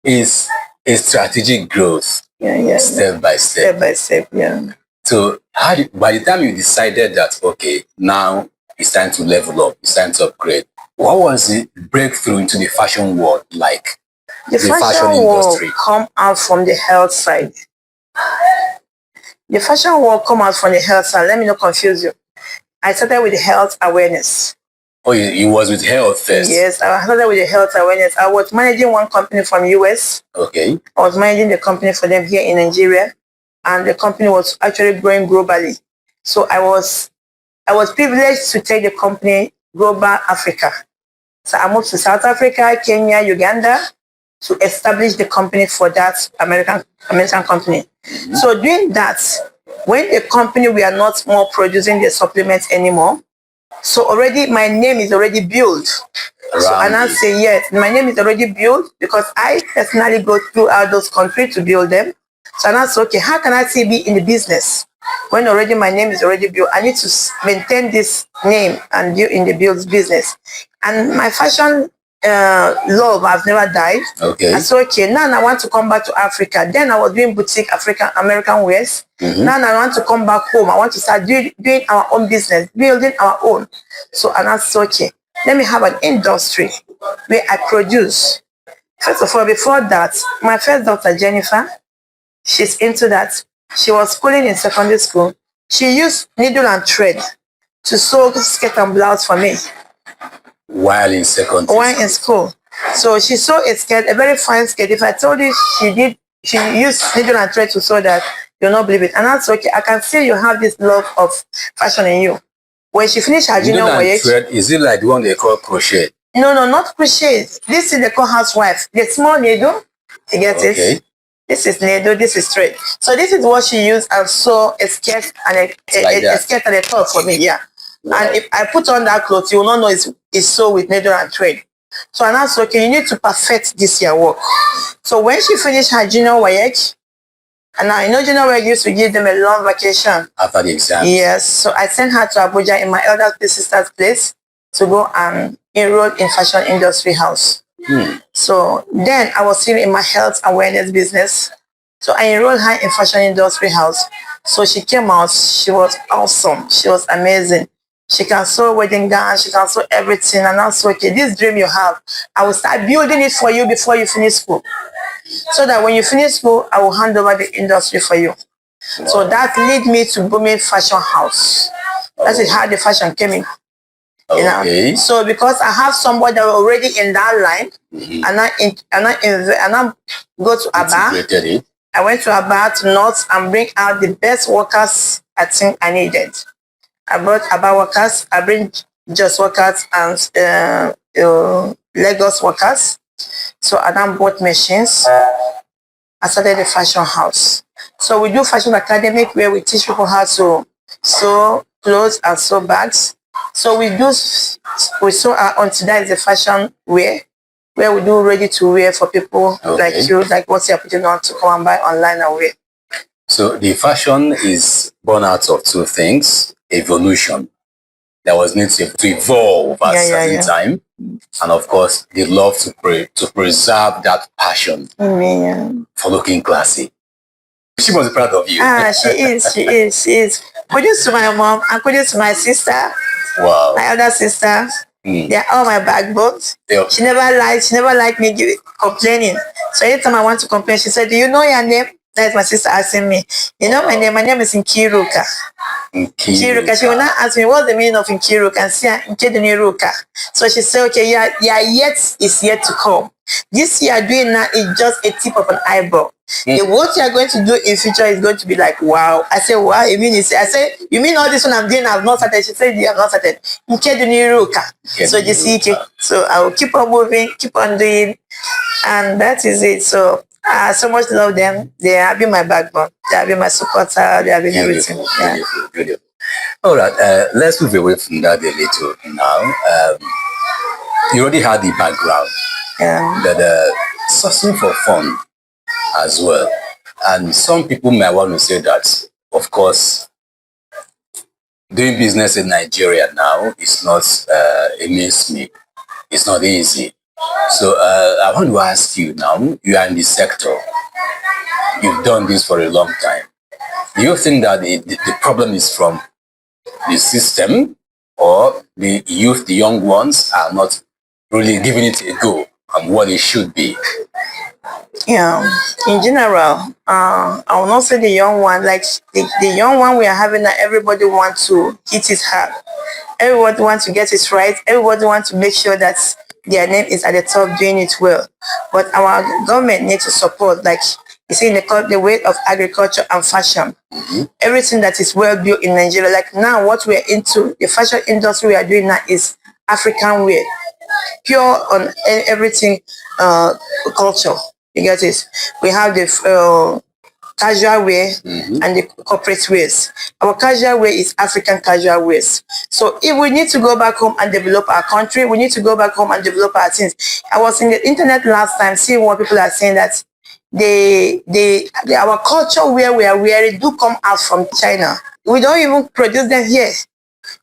Is a strategic growth, step by step. Step by step, yeah. So by the time you decided that, okay, now it's time to level up, it's time to upgrade, what was the breakthrough into the fashion world like? The fashion industry come out from the health side. The fashion world come out from the health side. Let me not confuse you. I started with the health awareness. Oh, you was with health first? Yes, I started with the health awareness. I was managing one company from US. Okay. I was managing the company for them here in Nigeria, and the company was actually growing globally. So I was privileged to take the company global Africa. So I moved to South Africa, Kenya, Uganda to establish the company for that American company. Mm-hmm. So doing that, when the company we are not more producing the supplements anymore, so already my name is already built. So and I say yes, my name is already built because I personally go throughout those countries to build them. So I say, okay, how can I still be in the business when already my name is already built? I need to maintain this name and be in the build business. And my fashion love has never died. Okay. I said, okay, now I want to come back to Africa. Then I was doing boutique American wears. Mm-hmm. Now I want to come back home. I want to start doing our own business, building our own. So and I said, okay, let me have an industry where I produce. First of all, before that, my first daughter, Jennifer, she's into that. She was schooling in secondary school. She used needle and thread to sew skirt and blouse for me. While in secondary school? While in school. So she sewed a skirt, a very fine skirt. If I told you she used needle and thread to sew that, you'll not believe it. And that's okay. I can see you have this love of fashion in you. When she finished her junior voyage. Is it like the one they call crochet? No, not crochet. This is the call housewife. The small needle. You get it? This is needle, this is thread. So this is what she used and sew a skirt and a skirt and a top for me, yeah. Wow. And if I put on that clothes, you will not know it's sewn with needle and thread. So and that's okay, you need to perfect this year work. So when she finished her junior voyage, and I know junior voyage used to give them a long vacation. After the exam? Yes, so I sent her to Abuja in my elder sister's place to go and enroll in fashion industry house. So then I was still in my health awareness business. So I enrolled her in fashion industry house. So she came out, she was awesome. She was amazing. She can sew wedding gowns, she can sew everything. And I said, okay, this dream you have, I will start building it for you before you finish school. So that when you finish school, I will hand over the industry for you. Wow. So that led me to Booming Fashion House. That is how the fashion came in. Okay. You know? So because I have somebody that already in that line, and I go to Aba. I went to Aba to North and bring out the best workers I think I needed. I brought Aba workers, I bring Just workers and Lagos workers. So I then bought machines. I started the fashion house. So we do fashion academic where we teach people how to sew clothes and sew bags. So we sew our own. That is the fashion wear, where we do ready to wear for people like you, like what you're putting on to come and buy online and wear. So the fashion is born out of two things: evolution, that was needed to evolve at a certain time, and of course the love to preserve that passion for looking classy. She must be proud of you. She is. Kudos to my mom and kudos to my sister. Wow. My other sister. They're all my backbones. Yep. She never liked me complaining. So anytime I want to complain, she said, do you know your name? That's my sister asking me. You know my name? My name is Nkiruka. Nkiruka. She will not ask me, what's the meaning of Nkiruka? And say, Nkiruka. So she said, okay, yeah, yet is yet to come. This you are doing now is just a tip of an eyebrow. What you are going to do in future is going to be like, wow. I said, wow, you mean I said, you mean all this one I'm doing, I've not started? She said, you have not started. So you see, so I will keep on moving, keep on doing, and that is it. So I so much love them. They have been my backbone. They have been my supporter. They have been everything. Yeah. Beautiful. All right, let's move away from that a little now. You already had the background, but sourcing for fun as well. And some people might want to say that, of course, doing business in Nigeria now is not a mincemeat. It's not easy. So I want to ask you now, you are in the sector. You've done this for a long time. Do you think that the problem is from the system, or the youth, the young ones, are not really giving it a go on what it should be? Yeah, in general, I will not say the young one, like the young one we are having that everybody wants to hit it hard. Everybody wants to get it right. Everybody wants to make sure that their name is at the top doing it well. But our government needs to support, like you see, in the way of agriculture and fashion. Everything that is well built in Nigeria. Like now, what we're into, the fashion industry we are doing now is African wear, pure on everything culture. You get it? We have the casual wear and the corporate wears. Our casual wear is African casual wears. So if we need to go back home and develop our country, we need to go back home and develop our things. I was in the internet last time seeing what people are saying that our culture where we are wearing do come out from China. We don't even produce them here.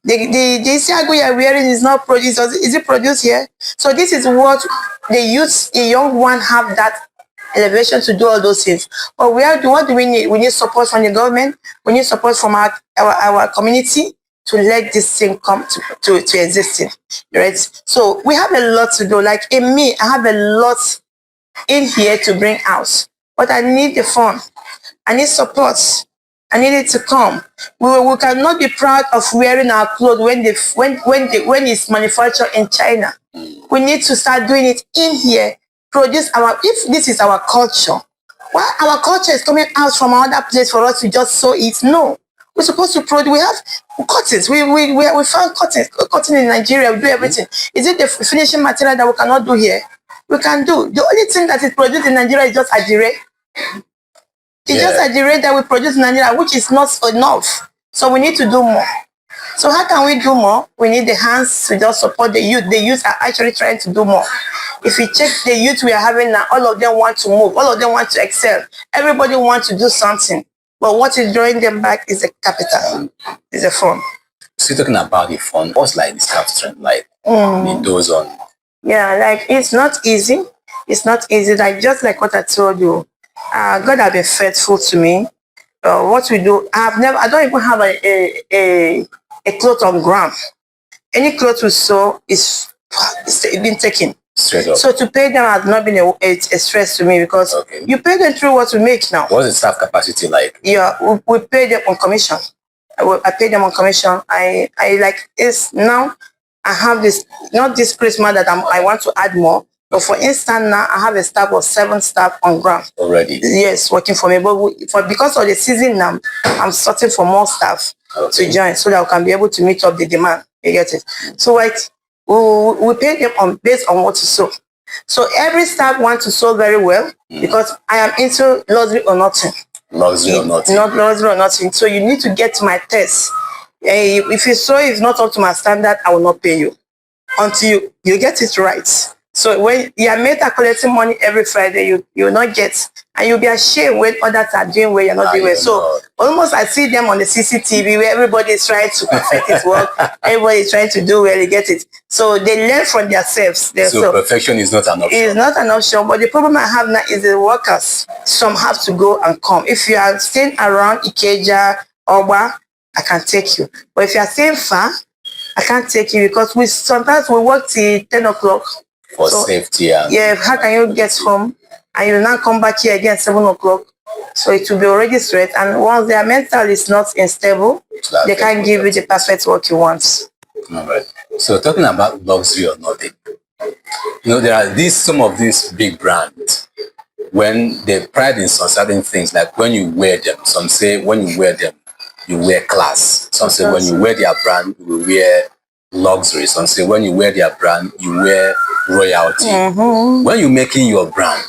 The Isiago you are wearing is not produced. Is it produced here? So this is what the youth, the young one have that elevation to do all those things. But what do we need? We need support from the government. We need support from our community to let this thing come to existing. Right? So we have a lot to do. Like in me, I have a lot in here to bring out. But I need the fund. I need support. I need it to come. We cannot be proud of wearing our clothes when it's manufactured in China. We need to start doing it in here. Produce if this is our culture, why our culture is coming out from another place for us to just sew it? No. We're supposed to produce. We have cottons. We found cotton in Nigeria. We do everything. Is it the finishing material that we cannot do here? We can do. The only thing that is produced in Nigeria is just ajire. It's just ajire that we produce in Nigeria, which is not enough. So we need to do more. So how can we do more? We need the hands to just support the youth. The youth are actually trying to do more. If you check the youth we are having now, all of them want to move. All of them want to excel. Everybody wants to do something. But what is drawing them back is the capital, is the fund. So you're talking about the fund. What's like the staff strength like? It goes on. Yeah, like it's not easy. It's not easy. Like just like what I told you, God has been faithful to me. What we do, I don't even have a cloth on ground. Any cloth we sew it's been taken. Straight up. So to pay them has not been a stress to me because you pay them through what we make now. What's the staff capacity like? Yeah, we pay them on commission. I pay them on commission. I like it's now. I have this, not this Christmas that I want to add more. But for instance, now I have a staff of 7 staff on ground already. Yes, working for me. But because of the season now, I'm sorting for more staff to join so that we can be able to meet up the demand. You get it? So we pay them based on what to sew. So every staff wants to sew very well because I am into luxury or nothing. Luxury or nothing. Not luxury or nothing. So you need to get my test. If you sew is not up to my standard, I will not pay you until you get it right. So when your mates are collecting money every Friday, you will not get, and you'll be ashamed when others are doing where you're not doing well. So almost I see them on the CCTV where everybody is trying to perfect his work, everybody is trying to do well, you get it. So they learn from themselves. So perfection is not an option. It's not an option, but the problem I have now is the workers. Some have to go and come. If you are staying around Ikeja, Oba, I can take you. But if you are staying far, I can't take you because sometimes we work till 10 o'clock. For safety. Yeah, how can you get home and you now come back here again 7 o'clock? So it will be already straight. And once their mental is not unstable, they can't give you the perfect work you want. All right. So talking about luxury or nothing, there are some of these big brands when they pride in some certain things, like when you wear them. Some say when you wear them, you wear class. Some say when you wear their brand, you will wear luxury. Some say when you wear their brand, you wear royalty. When you're making your brand,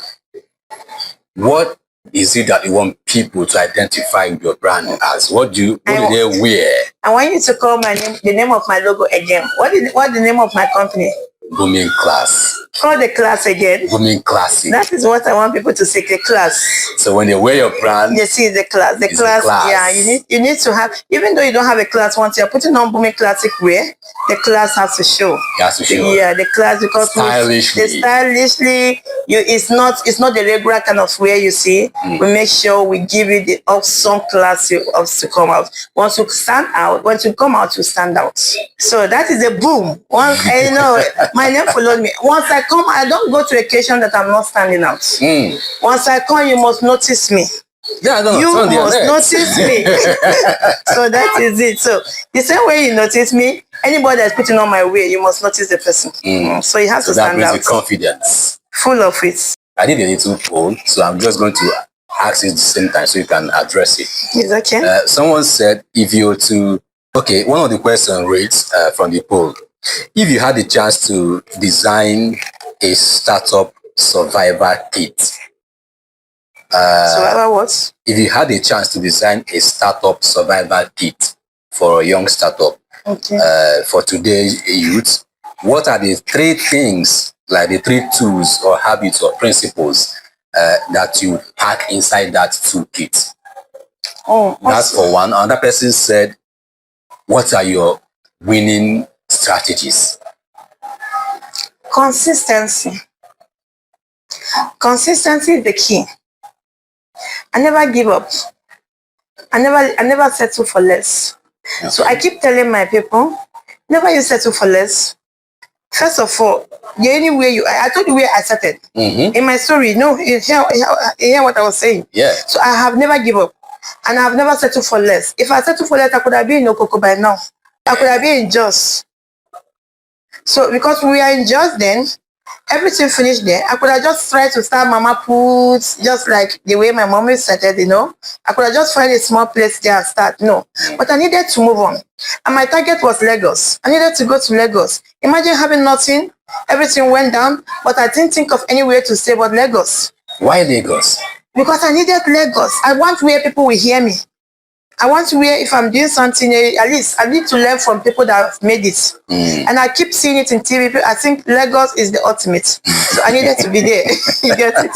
what is it that you want people to identify your brand as? What do they wear? I want you to call my name, the name of my logo again. What is the name of my company? Booming Class. Call the class again. Booming Classic. That is what I want people to say, the class. So when they wear your brand, they see the class. The class. Yeah, you need to have, even though you don't have a class, once you're putting on Booming Classic wear, the class has to show. It has to show. Yeah, the class, because stylishly, it's not the regular kind of wear you see. We make sure we give you the awesome class you have to come out. Once you stand out, once you come out, you stand out. So that is a boom. Once you know, my name followed me. Once I come, I don't go to occasion that I'm not standing out. Once I come, you must notice me. Yeah, no, you must notice me. So that is it. So the same way you notice me, anybody that's putting on my way, you must notice the person. So it has to stand out. That brings you confidence. Full of it. I did a little poll, so I'm just going to ask it at the same time so you can address it. It's okay. Someone said, if you were to, okay, one of the questions reads from the poll, if you had the chance to design a startup survivor kit, survivor what? If you had a chance to design a startup survival kit for a young startup, for today's youth, what are the 3 things, like the 3 tools or habits or principles that you pack inside that toolkit? That's for one. Another person said, what are your winning strategies? Consistency. Consistency is the key. I never give up. I never settle for less. Okay. So I keep telling my people, never you settle for less. First of all, the only way I told you where I started. In my story, you hear what I was saying. Yeah. So I have never give up. And I have never settled for less. If I settled for less, I could have been in Okoko by now. I could have been in Jos. So because we are in Jos then, everything finished there. I could have just tried to start Mama Puts, just like the way my mom started, I could have just find a small place there and start. No. But I needed to move on. And my target was Lagos. I needed to go to Lagos. Imagine having nothing. Everything went down. But I didn't think of any way to stay but Lagos. Why Lagos? Because I needed Lagos. I want where people will hear me. I want to where if I'm doing something, at least I need to learn from people that have made it. And I keep seeing it in TV. I think Lagos is the ultimate. So I needed to be there. You get it?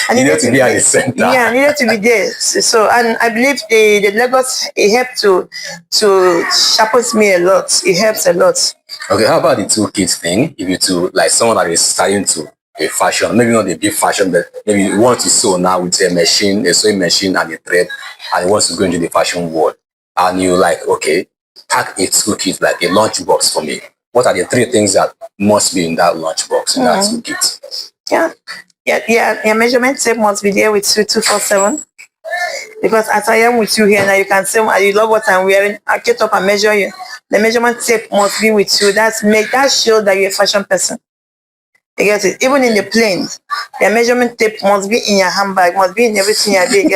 I needed to be at the center. Yeah, I needed to be there. So, and I believe the Lagos, it helped to sharpen me a lot. It helps a lot. Okay, how about the toolkit thing? If you to, like someone that is starting to a fashion, maybe not a big fashion, but maybe you want to sew now with a machine, a sewing machine and a thread, and you want to go into the fashion world, and you like, okay, pack a toolkit, like a lunchbox for me. What are the 3 things that must be in that lunchbox, in that toolkit? Yeah. Your measurement tape must be there with you 247. Because as I am with you here now, you can say, you love what I'm wearing. I get up and measure you. The measurement tape must be with you. That shows that you're a fashion person. You get it? Even in the plane, your measurement tape must be in your handbag, must be in everything you're doing.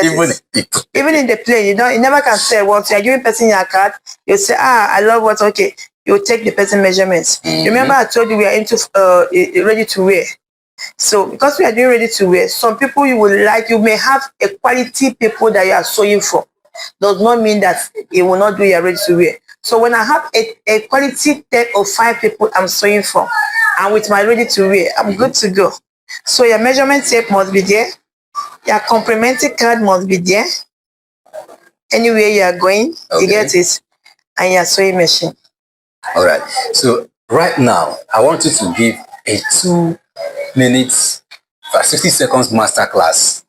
Even in the plane, you never can say, once you're giving person your card, you say, I love what, okay. You take the person measurements. Remember I told you we are into ready to wear. So because we are doing ready to wear, some people you may have a quality people that you are sewing for. Does not mean that it will not do your ready to wear. So when I have a quality tape of 5 people I'm sewing for, and with my ready to wear, I'm good to go. So your measurement tape must be there. Your complimentary card must be there. Anywhere you are going, you get it. And your sewing machine. All right. So right now, I want you to give a 2 minutes, 60 seconds masterclass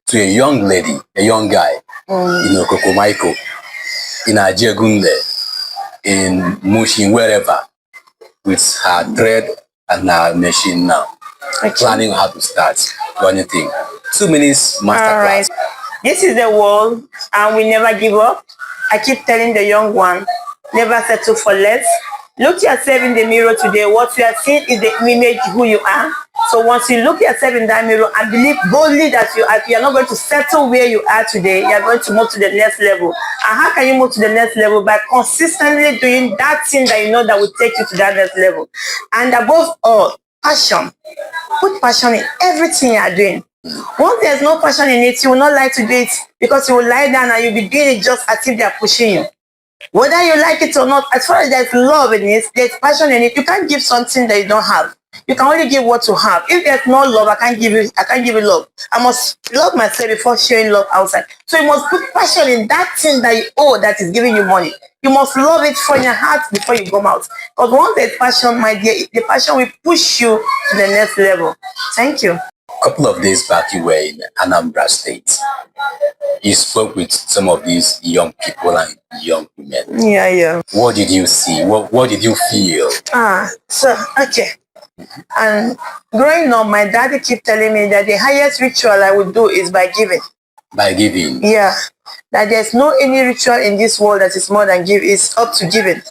to a young lady, a young guy in Okokomaiko, in Ajegunle, in Mushin, wherever, with her thread and her machine now, planning how to start or anything. 2 minutes masterclass. All right. This is the world, and we never give up. I keep telling the young one, never settle for less. Look yourself in the mirror today. What you are seeing is the image who you are. So once you look yourself in that mirror and believe boldly that you are not going to settle where you are today, you are going to move to the next level. And how can you move to the next level? By consistently doing that thing that you know that will take you to that next level. And above all, passion. Put passion in everything you are doing. Once there's no passion in it, you will not like to do it because you will lie down and you'll be doing it just as if they are pushing you. Whether you like it or not, as far as there's love in it, there's passion in it, you can't give something that you don't have. You can only give what you have. If there's no love, I can't give you love. I must love myself before sharing love outside. So you must put passion in that thing that you owe that is giving you money. You must love it from your heart before you come out. Because once there's passion, my dear, the passion will push you to the next level. Thank you. A couple of days back, you were in Anambra State. You spoke with some of these young people and young women. Yeah. What did you see? What did you feel? Okay. And growing up, my daddy keep telling me that the highest ritual I would do is by giving. By giving? Yeah. That there's no any ritual in this world that is more than give. It's up to giving.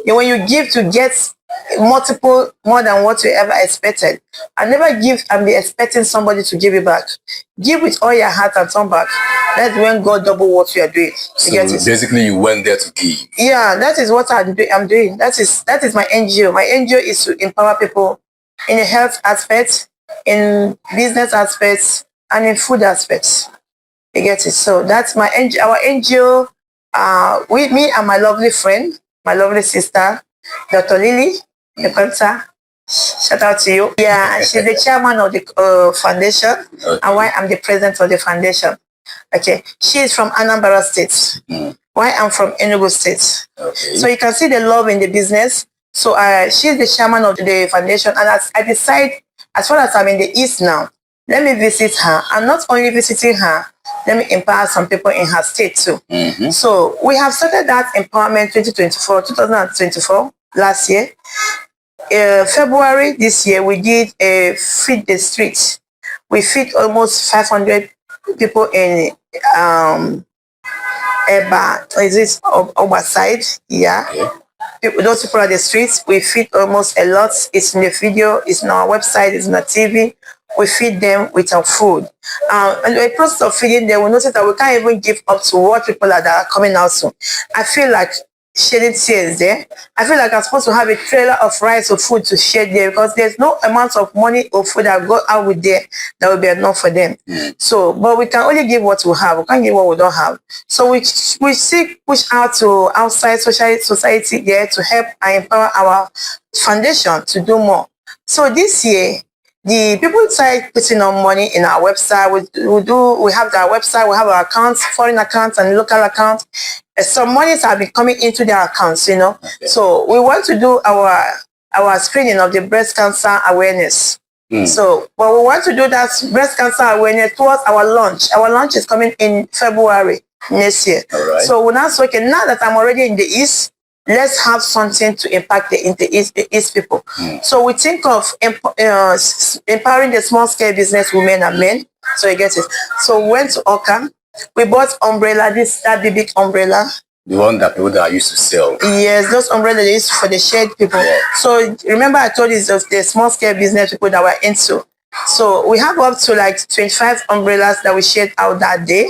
And when you give to get multiple more than what you ever expected. I never give and be expecting somebody to give it back. Give with all your heart and turn back. That's when God double what you are doing. So basically you went there to give. Yeah, that is what I'm doing. That is my NGO. My NGO is to empower people in the health aspect, in business aspects, and in food aspects. You get it? So that's my NGO. Our NGO, with me and my lovely friend, my lovely sister, Dr. Lily Nepenta. Shout out to you. Yeah, she's the chairman of the foundation, okay. And why I'm the president of the foundation. Okay, she is from Anambra State. Why I'm from Enugu State. Okay. So you can see the love in the business. So she's the chairman of the foundation, and as I decide, as far as I'm in the East now, let me visit her. And not only visiting her, let me empower some people in her state too. So we have started that empowerment 2024, last year. February this year, we did a feed the streets. We feed almost 500 people in Eba, is it Oberside? Yeah. Those people at the streets, we feed almost a lot. It's in the video, it's on our website, it's on our TV. We feed them with our food. And the process of feeding them, we notice that we can't even give up to what people that are coming out soon. I feel like shedding tears there. I feel like I'm supposed to have a trailer of rice or food to share there, because there's no amount of money or food that go out with there that will be enough for them. So, but we can only give what we have. We can't give what we don't have. So we seek push out to outside society there to help and empower our foundation to do more. So this year, the people started putting on money in our website. We have our website, we have our accounts, foreign accounts and local accounts. Some monies have been coming into their accounts, you know. Okay. So we want to do our screening of the breast cancer awareness. So, but we want to do that breast cancer awareness towards our launch. Our launch is coming in February next year. All right. So we're now talking, now that I'm already in the East, let's have something to impact the East people. So we think of empowering the small scale business women and men. So you get it. So we went to Oka. We bought umbrella, that big umbrella. The one that people that used to sell. Yes, those umbrellas used for the shade people. Yeah. So remember I told you the small scale business people that were into. So we have up to like 25 umbrellas that we shared out that day.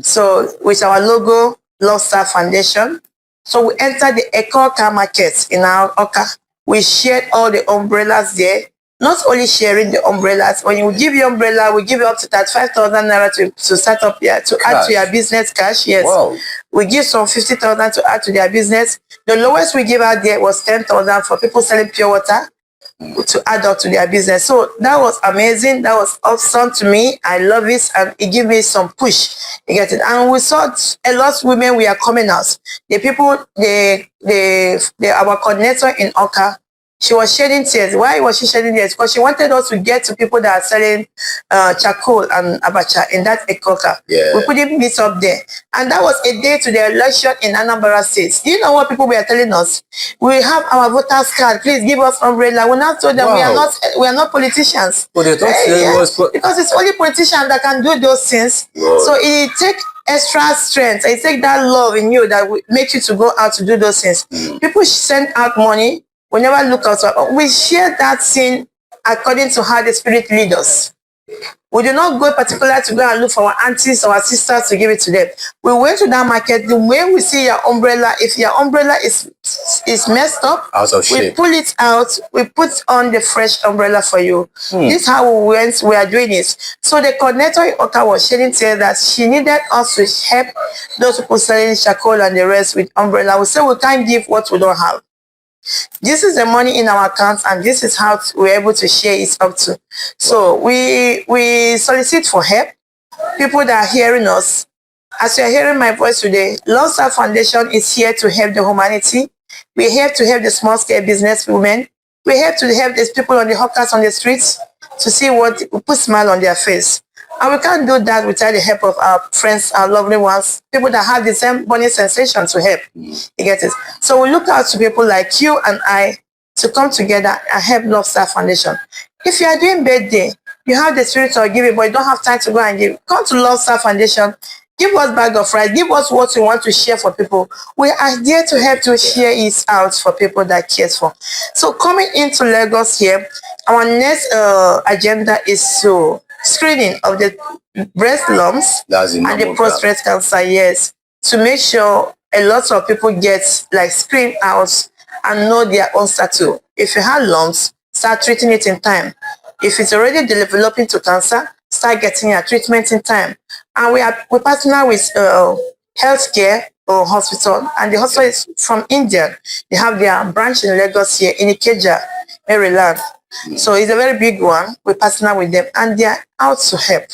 So with our logo, Love Star Foundation. So we entered the Oka market in our Oka. We shared all the umbrellas there. Not only sharing the umbrellas, when you give your umbrella, we give you up to 35,000 naira to start up here, to add to your business cash. Yes. Wow. We give some 50,000 to add to their business. The lowest we give out there was 10,000 for people selling pure water to add up to their business. So that was amazing. That was awesome to me. I love it, and it gave me some push. You get it? And we saw a lot of women we are coming out. The people, our coordinator in Oka, she was shedding tears. Why was she shedding tears? Because she wanted us to get to people that are selling charcoal and abacha in that Ekoka. Yeah. We couldn't meet up there. And that was a day to the election in Anambra State. Do you know what people were telling us? We have our voters card. Please give us umbrella. We now told them we are not politicians. But they don't say it was because it's only politicians that can do those things. Whoa. So it takes extra strength. It takes that love in you that will make you to go out to do those things. People send out money. We never look outside. We share that thing according to how the Spirit leads us. We do not go particular to go and look for our aunties or our sisters to give it to them. We went to that market. The way we see your umbrella, if your umbrella is messed up, out of shape, we pull it out. We put on the fresh umbrella for you. This is how we are doing it. So the coordinator in Oka was sharing tears that she needed us to help those people selling charcoal and the rest with umbrella. We said we can't give what we don't have. This is the money in our accounts, and this is how we're able to share it up to. So we solicit for help. People that are hearing us, As you are hearing my voice today, Love Star Foundation is here to help the humanity. We're here to help the small-scale business women. We're here to help these people on the hawkers on the streets to see what put smile on their face. And we can't do that without the help of our friends, our lovely ones, people that have the same burning sensation to help. You get it? So we look out to people like you and I to come together and help Love Star Foundation. If you are doing birthday, you have the spirit of giving, but you don't have time to go and give, come to Love Star Foundation. Give us bag of rice. Give us what you want to share for people. We are there to help you share it out for people that cares for. So coming into Lagos here, our next agenda is to screening of the breast lumps and the prostate cancer. Yes, to make sure a lot of people get like screened out and know their own status. If you have lumps, start treating it in time. If it's already developing to cancer, start getting your treatment in time. And we partner with healthcare or hospital, and the hospital is from India. They have their branch in Lagos here in Ikeja, Maryland. So it's a very big one. We partner with them, and they are out to help.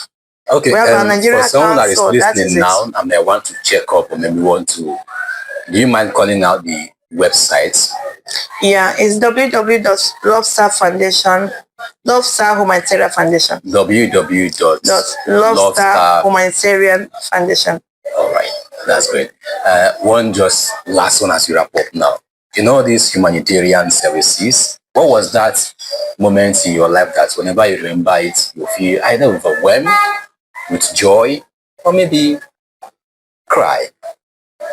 Okay, for someone that is listening now, and they want to check up, or maybe want to, do you mind calling out the website? Yeah, it's www.lovestarfoundation, Love Star Humanitarian Foundation. www.lovestar Humanitarian Foundation. All right, that's great. One just last one as you wrap up now. In all these humanitarian services, what was that moment in your life that whenever you remember it, you feel either overwhelmed with joy or maybe cry?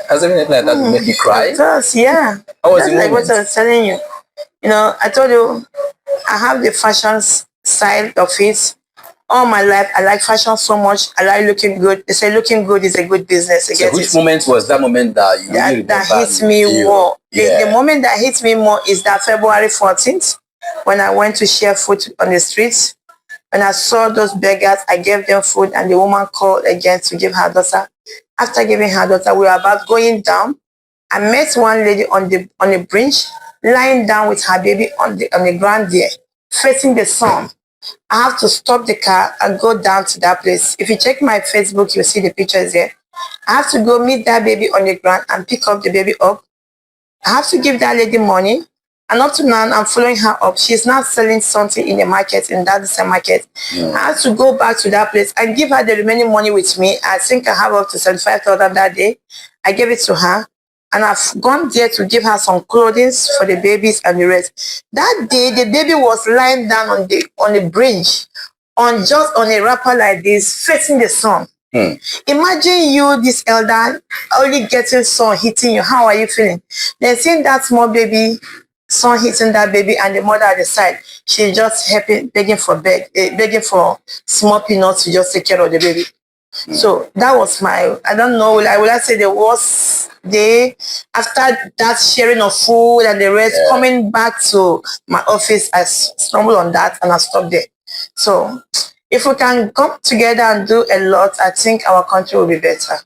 Has anything like that make you cry? It does, yeah. That's like what I was telling you. You know, I told you I have the fashion side of it. All my life, I like fashion so much. I like looking good. They say looking good is a good business. So which moment was that moment that you really remember? That hits me more. The moment that hits me more is that February 14th, when I went to share food on the streets. When I saw those beggars, I gave them food, and the woman called again to give her daughter. After giving her daughter, we were about going down. I met one lady on the bridge, lying down with her baby on the ground there, facing the sun. I have to stop the car and go down to that place. If you check my Facebook, you'll see the pictures there. I have to go meet that baby on the ground and pick up the baby up. I have to give that lady money. And up to now, I'm following her up. She's now selling something in the market, in that same market. I have to go back to that place and give her the remaining money with me. I think I have up to 75,000 that day. I gave it to her. And I've gone there to give her some clothing for the babies and the rest. That day, the baby was lying down on the bridge, just on a wrapper like this, facing the sun. Imagine you, this elder, only getting sun hitting you. How are you feeling? Then seeing that small baby, sun hitting that baby, and the mother at the side, she's just happy, begging for small peanuts to just take care of the baby. So that was my, I don't know, will I say the worst day. After that sharing of food and the rest, coming back to my office, I stumbled on that and I stopped there. So if we can come together and do a lot, I think our country will be better.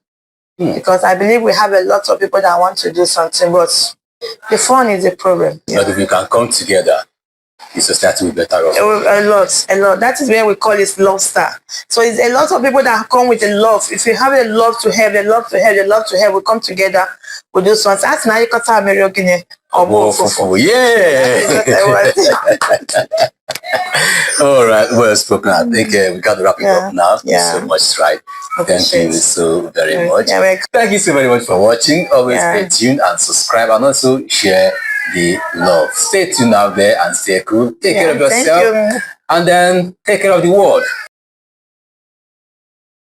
Because I believe we have a lot of people that want to do something, but the fund is a problem. But if we can come together, the society will be better off. A lot. That is where we call it Love Star. So it's a lot of people that come with a love. If you have a love to help, we come together, we do something. That's now you got American. Yeah. All right, well spoken. I think we got to wrap it up now. Thank you so much, right? Thank you so very much. Thank you so very much for watching. Always stay tuned and subscribe, and also share the love. Stay tuned out there and stay cool. Take care of yourself, and then take care of the world.